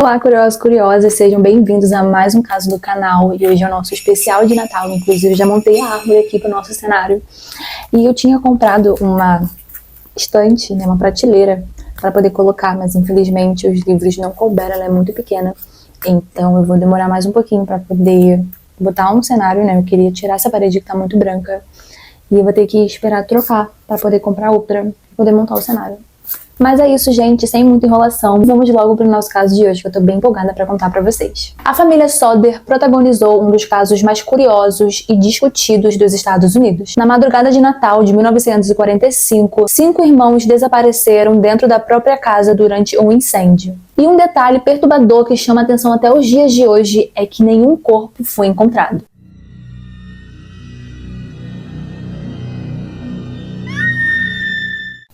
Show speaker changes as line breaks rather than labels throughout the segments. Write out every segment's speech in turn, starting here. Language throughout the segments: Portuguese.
Olá, curiosos, curiosas, sejam bem-vindos a mais um caso do canal e hoje é o nosso especial de Natal. Inclusive já montei a árvore aqui para o nosso cenário e eu tinha comprado uma estante, uma prateleira para poder colocar, mas infelizmente os livros não couberam, ela é muito pequena, então eu vou demorar mais um pouquinho para poder botar um cenário, Eu queria tirar essa parede que tá muito branca e eu vou ter que esperar trocar para poder comprar outra, para poder montar o cenário. Mas é isso, gente, sem muita enrolação, vamos logo para o nosso caso de hoje, que eu tô bem empolgada para contar para vocês. A família Sodder protagonizou um dos casos mais curiosos e discutidos dos Estados Unidos. Na madrugada de Natal de 1945, 5 irmãos desapareceram dentro da própria casa durante um incêndio. E um detalhe perturbador que chama atenção até os dias de hoje é que nenhum corpo foi encontrado.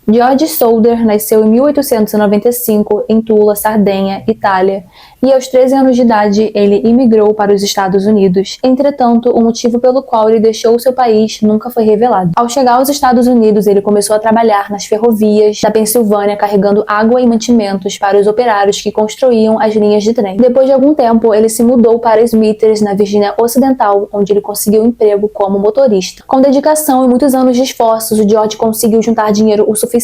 George Sodder nasceu em 1895 em Tula, Sardenha, Itália, e aos 13 anos de idade ele imigrou para os Estados Unidos. Entretanto, o motivo pelo qual ele deixou o seu país nunca foi revelado. Ao chegar aos Estados Unidos, ele começou a trabalhar nas ferrovias da Pensilvânia, carregando água e mantimentos para os operários que construíam as linhas de trem. Depois de algum tempo, ele se mudou para Smithers, na Virgínia Ocidental, onde ele conseguiu um emprego como motorista. Com dedicação e muitos anos de esforços, o George conseguiu juntar dinheiro o suficiente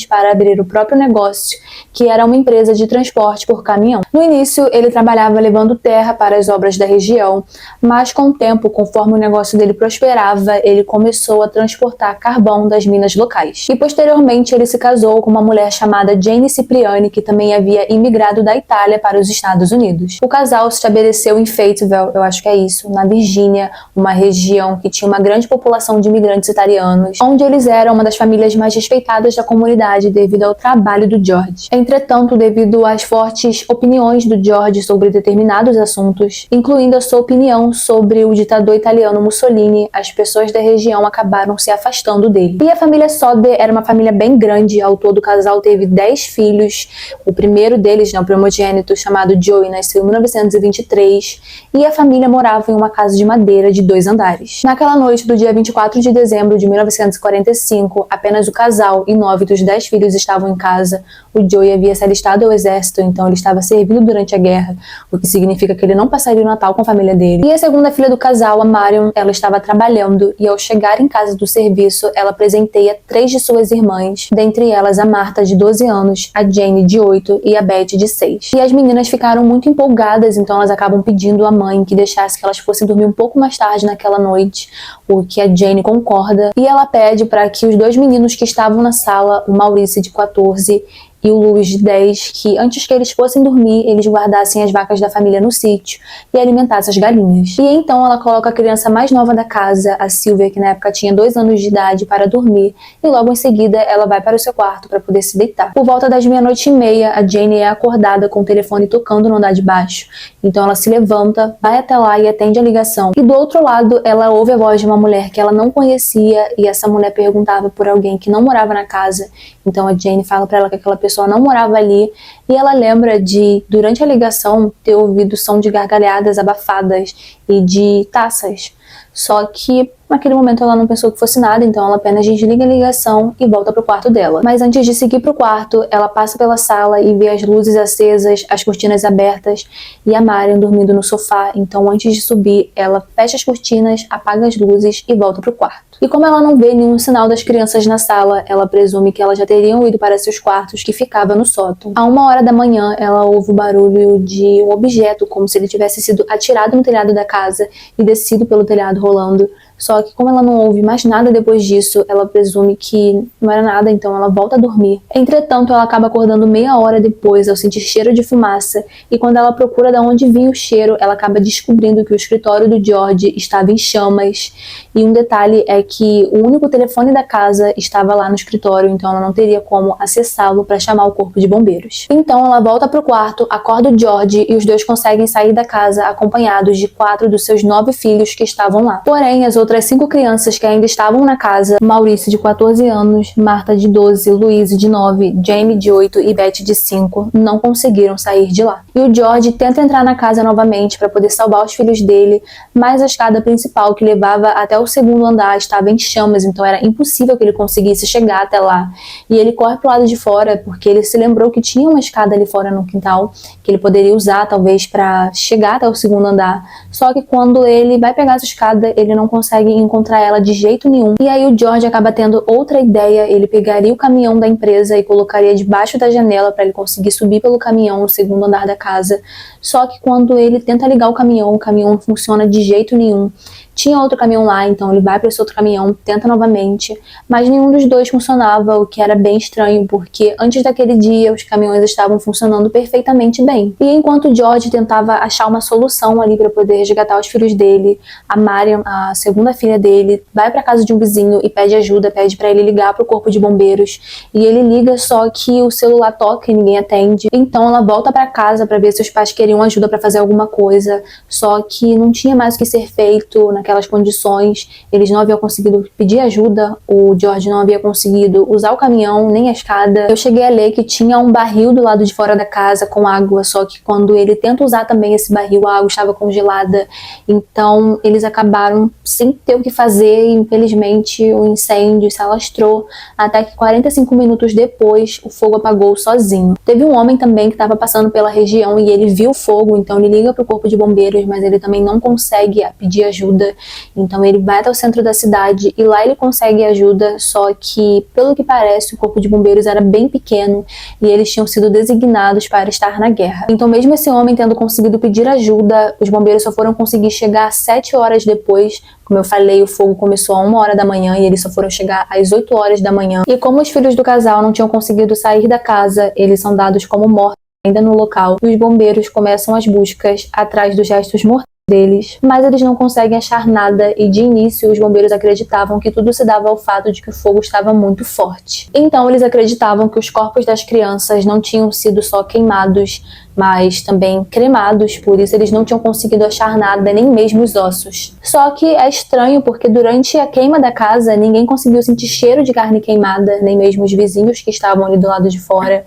para abrir o próprio negócio, que era uma empresa de transporte por caminhão. No início, ele trabalhava levando terra para as obras da região, mas com o tempo, conforme o negócio dele prosperava, ele começou a transportar carvão das minas locais. E posteriormente, ele se casou com uma mulher chamada Jane Cipriani, que também havia imigrado da Itália para os Estados Unidos. O casal se estabeleceu em Fayetteville, eu acho que é isso, na Virgínia, uma região que tinha uma grande população de imigrantes italianos, onde eles eram uma das famílias mais respeitadas da comunidade devido ao trabalho do George. Entretanto, devido às fortes opiniões do George sobre determinados assuntos, incluindo a sua opinião sobre o ditador italiano Mussolini, as pessoas da região acabaram se afastando dele. E a família Sodder era uma família bem grande, ao todo o casal teve 10 filhos, o primeiro deles, o primogênito, chamado Joey, nasceu em 1923, e a família morava em uma casa de madeira de 2 andares. Naquela noite do dia 24 de dezembro de 1945, apenas o casal e 9 dos 10 filhos estavam em casa. O Joey havia se alistado ao exército, então ele estava servindo durante a guerra, o que significa que ele não passaria o Natal com a família dele. E a segunda filha do casal, a Marion, ela estava trabalhando e ao chegar em casa do serviço, ela presenteia 3 de suas irmãs, dentre elas a Marta, de 12 anos, a Jane, de 8 e a Beth, de 6. E as meninas ficaram muito empolgadas, então elas acabam pedindo à mãe que deixasse que elas fossem dormir um pouco mais tarde naquela noite, o que a Jane concorda, e ela pede para que os 2 meninos que estavam na sala, o Maurice, de 14, e o Luiz, de 10, que antes que eles fossem dormir, eles guardassem as vacas da família no sítio e alimentassem as galinhas. E então ela coloca a criança mais nova da casa, a Sylvia, que na época tinha 2 anos de idade, para dormir, e logo em seguida ela vai para o seu quarto para poder se deitar. Por volta das 00:30, a Jane é acordada com o telefone tocando no andar de baixo. Então ela se levanta, vai até lá e atende a ligação. E do outro lado, ela ouve a voz de uma mulher que ela não conhecia, e essa mulher perguntava por alguém que não morava na casa. Então a Jane fala para ela que aquela pessoa não morava ali, e ela lembra de, durante a ligação, ter ouvido som de gargalhadas abafadas e de taças. Só que naquele momento ela não pensou que fosse nada, então ela apenas desliga a ligação e volta pro quarto dela. Mas antes de seguir pro quarto, ela passa pela sala e vê as luzes acesas, as cortinas abertas e a Marion dormindo no sofá. Então antes de subir, ela fecha as cortinas, apaga as luzes e volta pro quarto. E como ela não vê nenhum sinal das crianças na sala, ela presume que elas já teriam ido para seus quartos, que ficava no sótão. À 1h da manhã, ela ouve o barulho de um objeto, como se ele tivesse sido atirado no telhado da casa e descido pelo telhado rolando. Só que como ela não ouve mais nada depois disso, ela presume que não era nada, então ela volta a dormir. Entretanto, ela acaba acordando meia hora depois ao sentir cheiro de fumaça, e quando ela procura de onde vinha o cheiro, ela acaba descobrindo que o escritório do George estava em chamas. E um detalhe é que o único telefone da casa estava lá no escritório, então ela não teria como acessá-lo para chamar o corpo de bombeiros. Então ela volta pro quarto, acorda o George e os dois conseguem sair da casa acompanhados de 4 dos seus 9 filhos que estavam lá. Porém, as outras outras 5 crianças que ainda estavam na casa, Maurício de 14 anos, Marta de 12, Louise de 9, Jamie de 8 e Beth de 5, não conseguiram sair de lá. E o George tenta entrar na casa novamente para poder salvar os filhos dele, mas a escada principal que levava até o segundo andar estava em chamas, então era impossível que ele conseguisse chegar até lá. E ele corre pro lado de fora, porque ele se lembrou que tinha uma escada ali fora no quintal, que ele poderia usar talvez para chegar até o segundo andar. Só que quando ele vai pegar essa escada, ele não consegue encontrar ela de jeito nenhum. E aí o George acaba tendo outra ideia, ele pegaria o caminhão da empresa e colocaria debaixo da janela para ele conseguir subir pelo caminhão no segundo andar da casa. Só que quando ele tenta ligar o caminhão não funciona de jeito nenhum. Tinha outro caminhão lá, então ele vai para esse outro caminhão, tenta novamente, mas nenhum dos dois funcionava, o que era bem estranho, porque antes daquele dia os caminhões estavam funcionando perfeitamente bem. E enquanto o George tentava achar uma solução ali para poder resgatar os filhos dele, a Mariam, a segunda filha dele, vai para casa de um vizinho e pede ajuda, pede para ele ligar para o corpo de bombeiros, e ele liga, só que o celular toca e ninguém atende. Então ela volta para casa para ver se os pais queriam ajuda para fazer alguma coisa, só que não tinha mais o que ser feito naquelas condições. Eles não haviam conseguido pedir ajuda, o George não havia conseguido usar o caminhão nem a escada. Eu cheguei a ler que tinha um barril do lado de fora da casa com água, só que quando ele tenta usar também esse barril, a água estava congelada, então eles acabaram sem ter o que fazer e infelizmente o incêndio se alastrou até que 45 minutos depois o fogo apagou sozinho. Teve um homem também que estava passando pela região e ele viu o fogo, então ele liga para o corpo de bombeiros, mas ele também não consegue pedir ajuda. Então ele vai até o centro da cidade e lá ele consegue ajuda, só que, pelo que parece, o corpo de bombeiros era bem pequeno e eles tinham sido designados para estar na guerra. Então mesmo esse homem tendo conseguido pedir ajuda, os bombeiros só foram conseguir chegar 7 horas depois. Como eu falei, o fogo começou a 1 hora da manhã e eles só foram chegar às 8 horas da manhã. E como os filhos do casal não tinham conseguido sair da casa, eles são dados como mortos ainda no local. E os bombeiros começam as buscas atrás dos restos mortais deles, mas eles não conseguem achar nada e de início os bombeiros acreditavam que tudo se dava ao fato de que o fogo estava muito forte. Então eles acreditavam que os corpos das crianças não tinham sido só queimados, mas também cremados, por isso eles não tinham conseguido achar nada, nem mesmo os ossos. Só que é estranho porque durante a queima da casa ninguém conseguiu sentir cheiro de carne queimada, nem mesmo os vizinhos que estavam ali do lado de fora,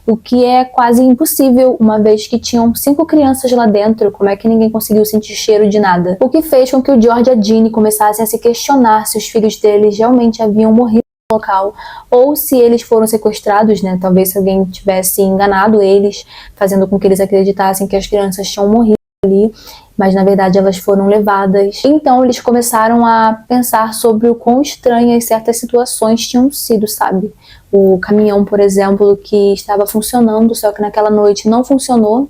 o que é quase impossível, uma vez que tinham 5 crianças lá dentro. Como é que ninguém conseguiu sentir cheiro de nada? O que fez com que o George e a Jeannie começassem a se questionar se os filhos deles realmente haviam morrido local, ou se eles foram sequestrados, né? Talvez se alguém tivesse enganado eles, fazendo com que eles acreditassem que as crianças tinham morrido ali, mas na verdade elas foram levadas. Então eles começaram a pensar sobre o quão estranhas certas situações tinham sido, sabe? O caminhão, por exemplo, que estava funcionando, só que naquela noite não funcionou.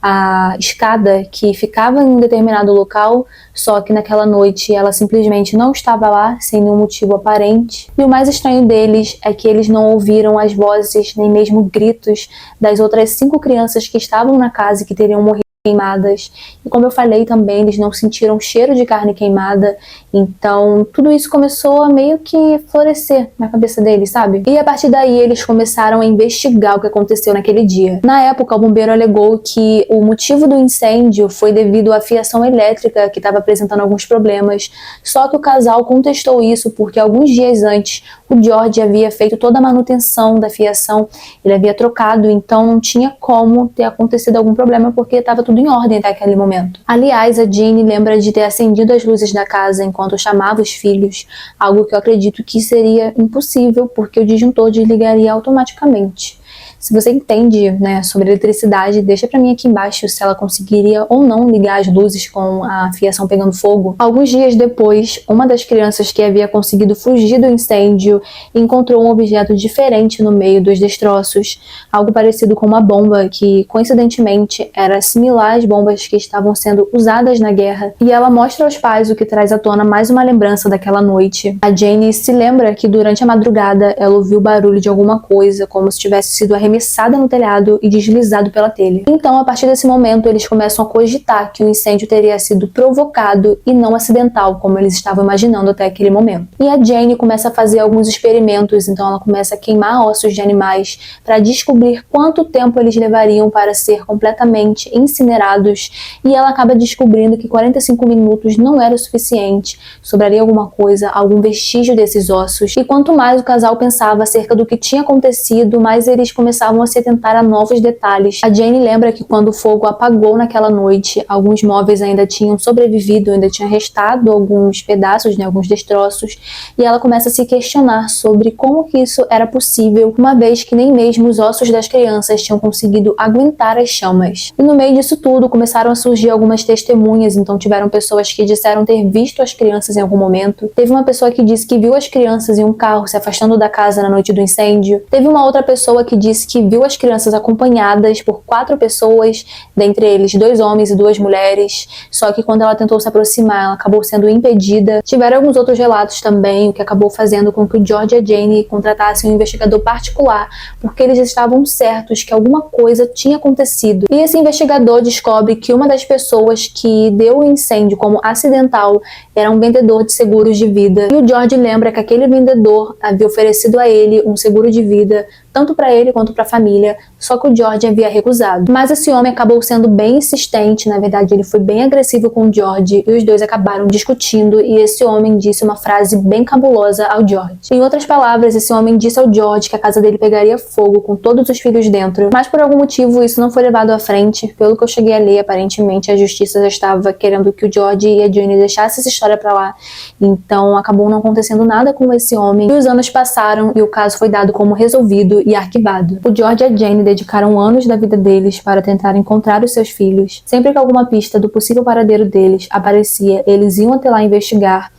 A escada que ficava em um determinado local, só que naquela noite ela simplesmente não estava lá, sem nenhum motivo aparente. E o mais estranho deles é que eles não ouviram as vozes, nem mesmo gritos das outras 5 crianças que estavam na casa e que teriam morrido queimadas. E como eu falei também, eles não sentiram cheiro de carne queimada, então tudo isso começou a meio que florescer na cabeça deles, sabe? E a partir daí eles começaram a investigar o que aconteceu naquele dia. Na época, o bombeiro alegou que o motivo do incêndio foi devido à fiação elétrica que estava apresentando alguns problemas, só que o casal contestou isso porque alguns dias antes o George havia feito toda a manutenção da fiação, ele havia trocado, então não tinha como ter acontecido algum problema porque estava tudo em ordem até aquele momento. Aliás, a Jeannie lembra de ter acendido as luzes da casa enquanto chamava os filhos, algo que eu acredito que seria impossível porque o disjuntor desligaria automaticamente. Se você entende, né, sobre eletricidade, deixa pra mim aqui embaixo se ela conseguiria ou não ligar as luzes com a fiação pegando fogo. Alguns dias depois, uma das crianças que havia conseguido fugir do incêndio encontrou um objeto diferente no meio dos destroços, algo parecido com uma bomba que, coincidentemente, era similar às bombas que estavam sendo usadas na guerra. E ela mostra aos pais, o que traz à tona mais uma lembrança daquela noite. A Jane se lembra que durante a madrugada ela ouviu o barulho de alguma coisa, como se tivesse sido arremessada arremessada no telhado e deslizado pela telha. Então, a partir desse momento, eles começam a cogitar que o incêndio teria sido provocado e não acidental, como eles estavam imaginando até aquele momento. E a Jane começa a fazer alguns experimentos, então ela começa a queimar ossos de animais para descobrir quanto tempo eles levariam para ser completamente incinerados, e ela acaba descobrindo que 45 minutos não era o suficiente, sobraria alguma coisa, algum vestígio desses ossos, e quanto mais o casal pensava acerca do que tinha acontecido, mais eles começavam a se atentar a novos detalhes. A Jane lembra que quando o fogo apagou naquela noite, alguns móveis ainda tinham sobrevivido, ainda tinha restado alguns pedaços, alguns destroços, e ela começa a se questionar sobre como que isso era possível, uma vez que nem mesmo os ossos das crianças tinham conseguido aguentar as chamas. E no meio disso tudo, começaram a surgir algumas testemunhas, então tiveram pessoas que disseram ter visto as crianças em algum momento. Teve uma pessoa que disse que viu as crianças em um carro se afastando da casa na noite do incêndio. Teve uma outra pessoa que disse que viu as crianças acompanhadas por 4 pessoas, dentre eles 2 homens e 2 mulheres, só que quando ela tentou se aproximar, ela acabou sendo impedida. Tiveram alguns outros relatos também, o que acabou fazendo com que o George e a Jane contratassem um investigador particular, porque eles estavam certos que alguma coisa tinha acontecido. E esse investigador descobre que uma das pessoas que deu o incêndio como acidental era um vendedor de seguros de vida. E o George lembra que aquele vendedor havia oferecido a ele um seguro de vida, tanto para ele quanto para a família, só que o George havia recusado. Mas esse homem acabou sendo bem insistente, na verdade ele foi bem agressivo com o George, e os dois acabaram discutindo, e esse homem disse uma frase bem cabulosa ao George. Em outras palavras, esse homem disse ao George que a casa dele pegaria fogo com todos os filhos dentro, mas por algum motivo isso não foi levado à frente. Pelo que eu cheguei a ler, aparentemente a justiça já estava querendo que o George e a Jane deixassem essa história pra lá, então acabou não acontecendo nada com esse homem, e os anos passaram e o caso foi dado como resolvido e arquivado. O George e a Jane dedicaram anos da vida deles para tentar encontrar os seus filhos. Sempre que alguma pista do possível paradeiro deles aparecia, eles iam até lá investigar,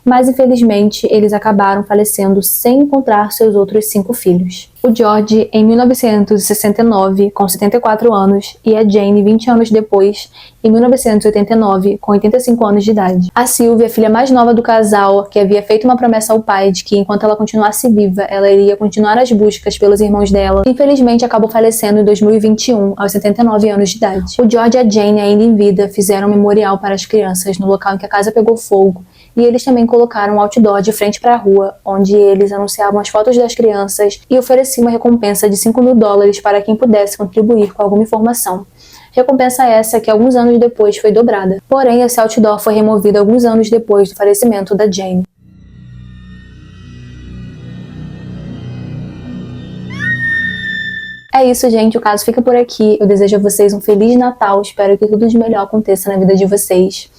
mas infelizmente eles acabaram falecendo sem encontrar seus outros 5 filhos. O George, em 1969, com 74 anos, e a Jane, 20 anos depois, em 1989, com 85 anos de idade. A Sylvia, filha mais nova do casal, que havia feito uma promessa ao pai de que enquanto ela continuasse viva, ela iria continuar as buscas pelos irmãos dela, infelizmente acabou falecendo em 2021, aos 79 anos de idade. O George e a Jane, ainda em vida, fizeram um memorial para as crianças no local em que a casa pegou fogo, e eles também colocaram um outdoor de frente para a rua, onde eles anunciavam as fotos das crianças e ofereciam uma recompensa de $5.000 para quem pudesse contribuir com alguma informação. Recompensa essa que alguns anos depois foi dobrada. Porém, esse outdoor foi removido alguns anos depois do falecimento da Jane. É isso, gente. O caso fica por aqui. Eu desejo a vocês um Feliz Natal. Espero que tudo de melhor aconteça na vida de vocês.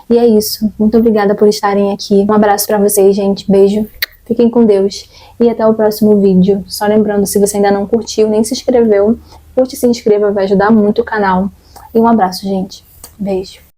E é isso. Muito obrigada por estarem aqui. Um abraço pra vocês, gente. Beijo. Fiquem com Deus. E até o próximo vídeo. Só lembrando, se você ainda não curtiu nem se inscreveu, curte e se inscreva, vai ajudar muito o canal. E um abraço, gente. Beijo.